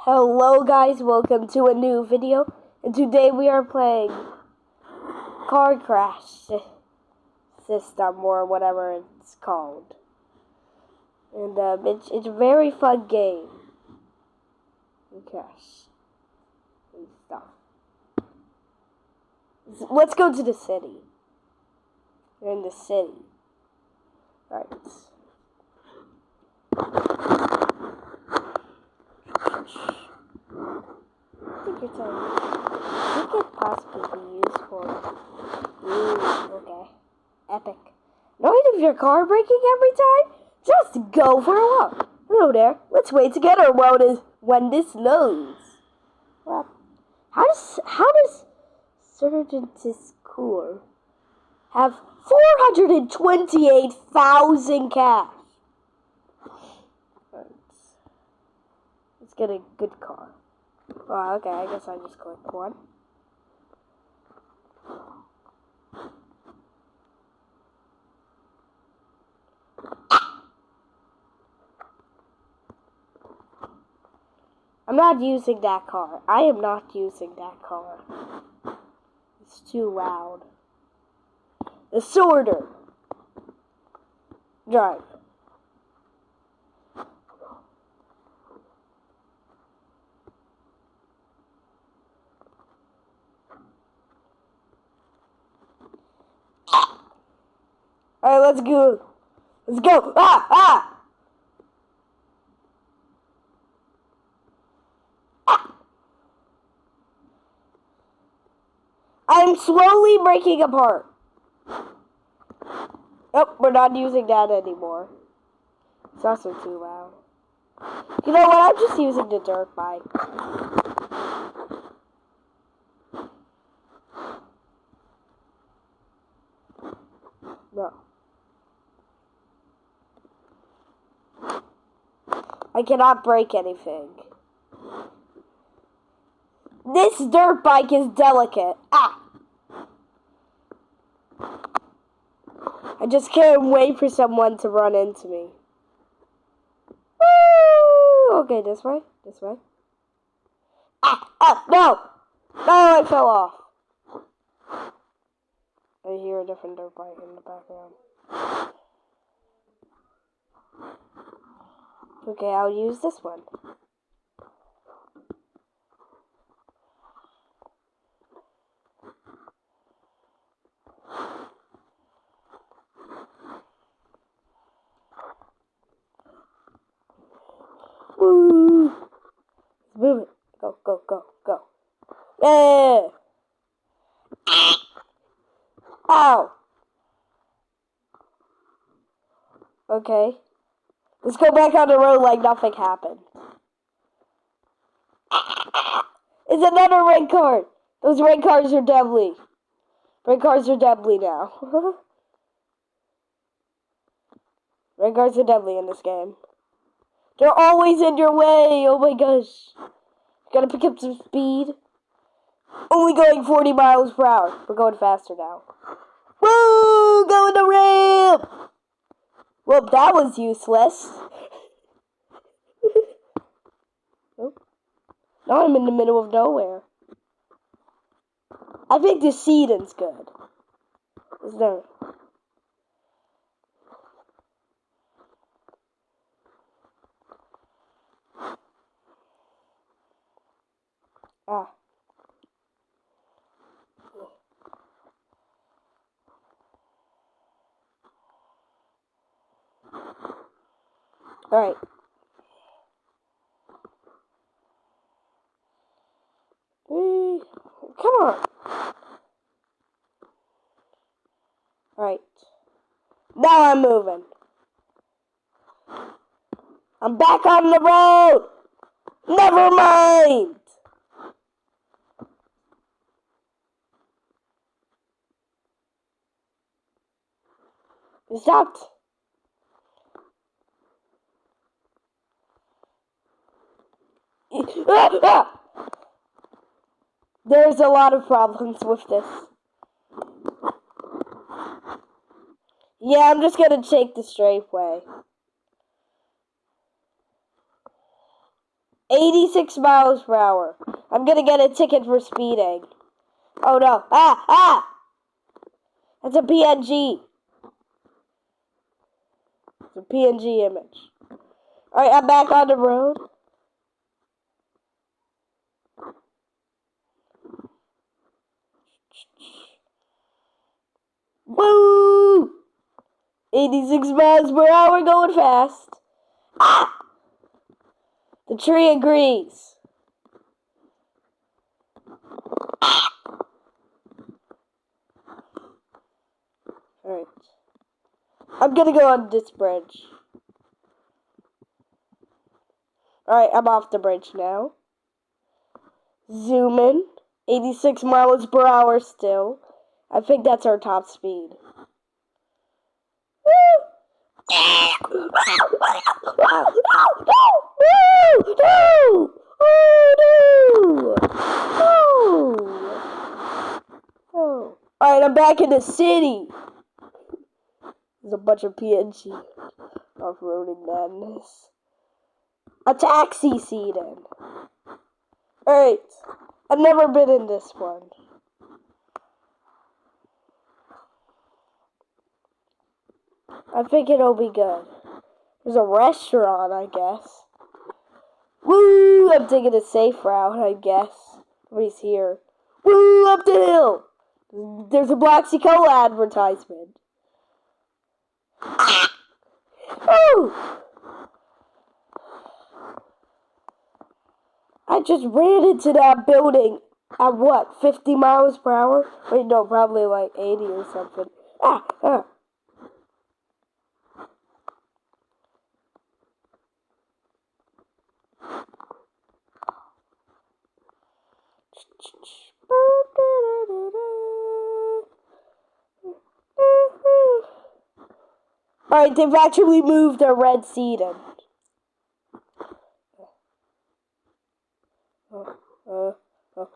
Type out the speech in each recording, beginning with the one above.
Hello guys, welcome to a new video, and today we are playing Car Crash System, or whatever it's called. And it's a very fun game. Crash and stuff. Let's go to the city. We're in the city. Right. I think you're telling me. What could possibly be used for? Okay. Epic. Knowing if your car breaking every time? Just go for a walk. Hello there. Let's wait together when this loads. Well, how does Surgeon's Core have 428,000 cash? Let's get a good car. Oh, okay, I guess I just clicked one. I'm not using that car. I am not using that car. It's too loud. The sorter. Drive. Alright, let's go. Let's go. Ah! I'm slowly breaking apart. Nope, we're not using that anymore. It's also too loud. You know what? I'm just using the dirt bike. No. I cannot break anything. This dirt bike is delicate. Ah! I just can't wait for someone to run into me. Woo! Okay, this way. This way. Ah! No! No, I fell off. I hear a different dirt bike in the background. Okay, I'll use this one. Woo! Let's move it. Go, go, go, go. Yeah! Ow! Okay. Let's go back on the road like nothing happened. It's another red car! Those red cars are deadly. Red cars are deadly now. Red cars are deadly in this game. They're always in your way! Oh my gosh. Gotta pick up some speed. Only going 40 miles per hour. We're going faster now. Woo! Going the ramp! Well, that was useless. Nope. Now I'm in the middle of nowhere. I think the seating's good. Is there? Ah. Alright. Come on. Alright. Now I'm moving. I'm back on the road. Never mind. It stopped. There's a lot of problems with this. Yeah, I'm just gonna take the straight way. 86 miles per hour. I'm gonna get a ticket for speeding. Oh no. Ah! That's a PNG. It's a PNG image. Alright, I'm back on the road. Woo! 86 miles per hour going fast. Ah! The tree agrees. Alright. I'm gonna go on this bridge. Alright, I'm off the bridge now. Zoom in. 86 miles per hour still. I think that's our top speed. Alright, I'm back in the city. There's a bunch of PNG off-roading madness. A taxi seated. Alright, I've never been in this one. I think it'll be good. There's a restaurant, I guess. Woo! I'm taking a safe route, I guess. Nobody's here. Woo! Up the hill! There's a Blacksy Cola advertisement. Oh! I just ran into that building at what, 50 miles per hour? Wait, no, probably like 80 or something. Ah! Alright, they've actually moved their red seating.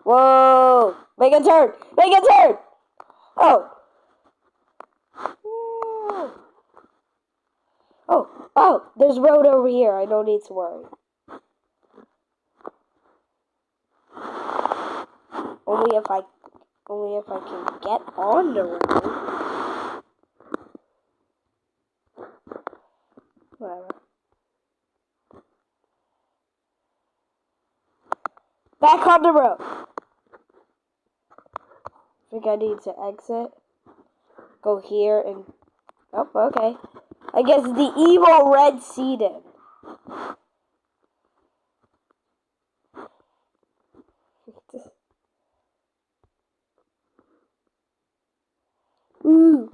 Whoa! Make a turn! Make a turn! Oh! Oh! There's road over here. I don't need to worry. Only if I can get on the road. Whatever. Back on the road. I think I need to exit. Go here and... Oh, okay. I guess the evil red seated. Ooh.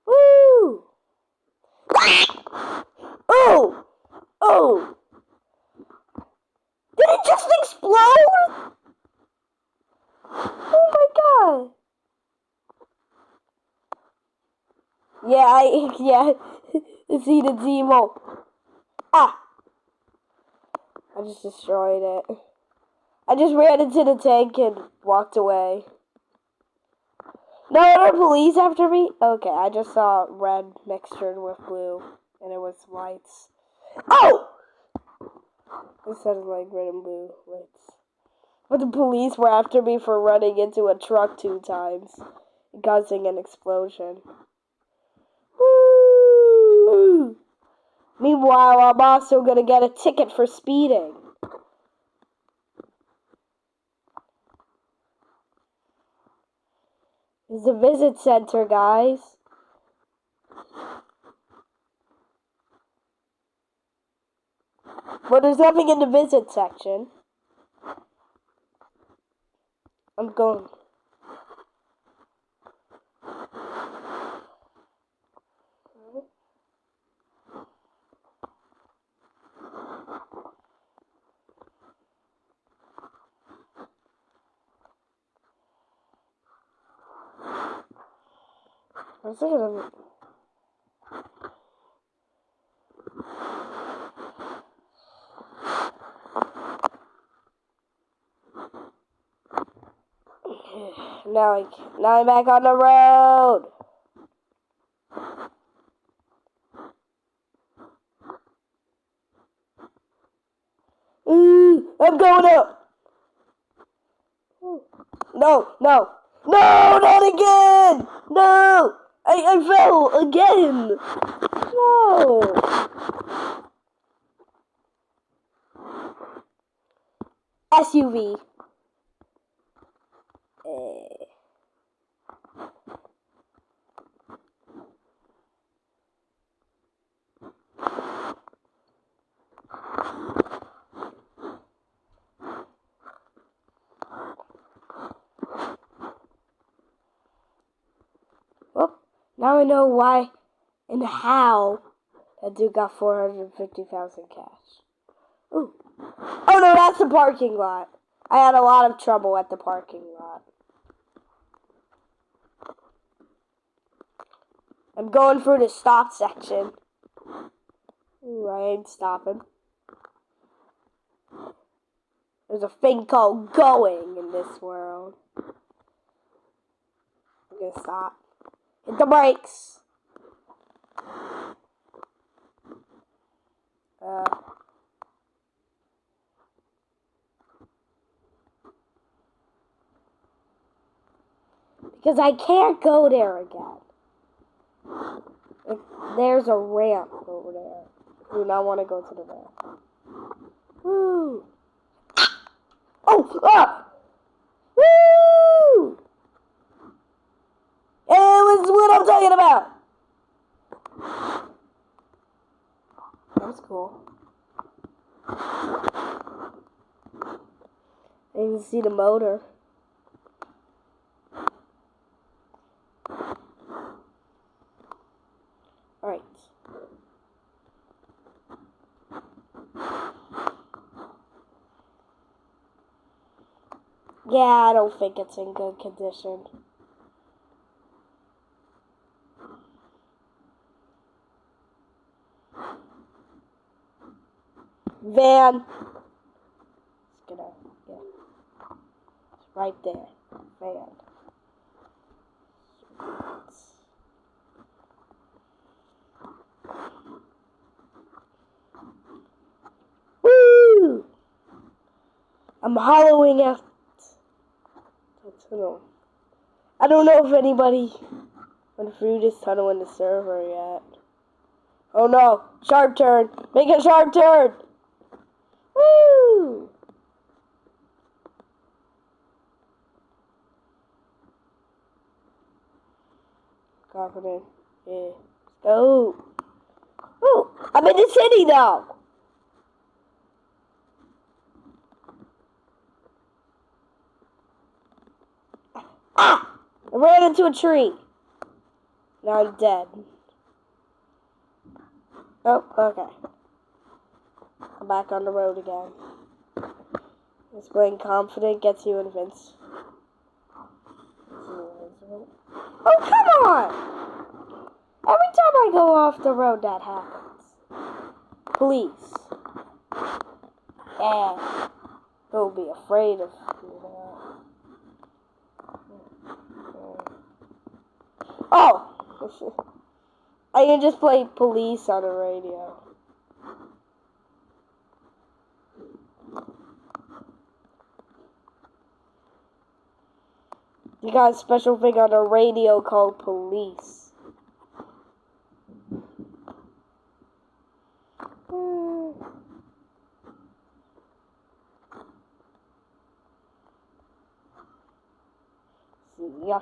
Woo! Oh! Did it just explode? Oh my god! Yeah, it's eating Zemo. Ah! I just destroyed it. I just ran into the tank and walked away. No other police after me? Okay, I just saw red mixtured with blue, and it was lights. Oh! It sounded like red and blue lights. But the police were after me for running into a truck 2 times, causing an explosion. Woo! Meanwhile, I'm also gonna get a ticket for speeding. It's a visit center, guys. But there's nothing in the visit section. I'm going. I'm thinking of it. Now I'm back on the road. I'm going up. No, no, no, not again. No, I fell again. No. SUV. Well, now I know why and how that dude got 450,000 cash. Ooh. Oh no, that's the parking lot. I had a lot of trouble at the parking lot. I'm going through the stop section. Ooh, I ain't stopping. There's a thing called going in this world. I'm gonna stop. Hit the brakes. Because I can't go there again. There's a ramp over there. Do not want to go to the ramp. Woo! Oh! Ah! Woo! That's what I'm talking about! That's cool. I can see the motor. Alright. Yeah, I don't think it's in good condition. Van. It's gonna, yeah. It's right there. Van. Woo! I'm hollowing out the tunnel. I don't know if anybody went through this tunnel in the server yet. Oh no! Sharp turn! Make a sharp turn! Woo! Confident. Yeah. Let's go. Ooh! I'm in the city now! Ah! I ran into a tree. Now I'm dead. Oh, okay. I'm back on the road again. Displaying confident gets you invincible. Oh, come on! Every time I go off the road, that happens. Police. Yeah. Don't be afraid of that. Oh! I can just play police on the radio. You got a special thing on the radio called police. See ya.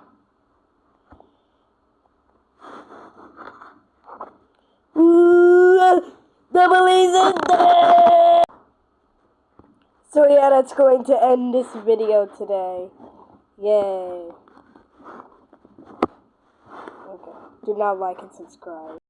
The police is dead! So yeah, that's going to end this video today. Yay. Okay. Do not like and subscribe.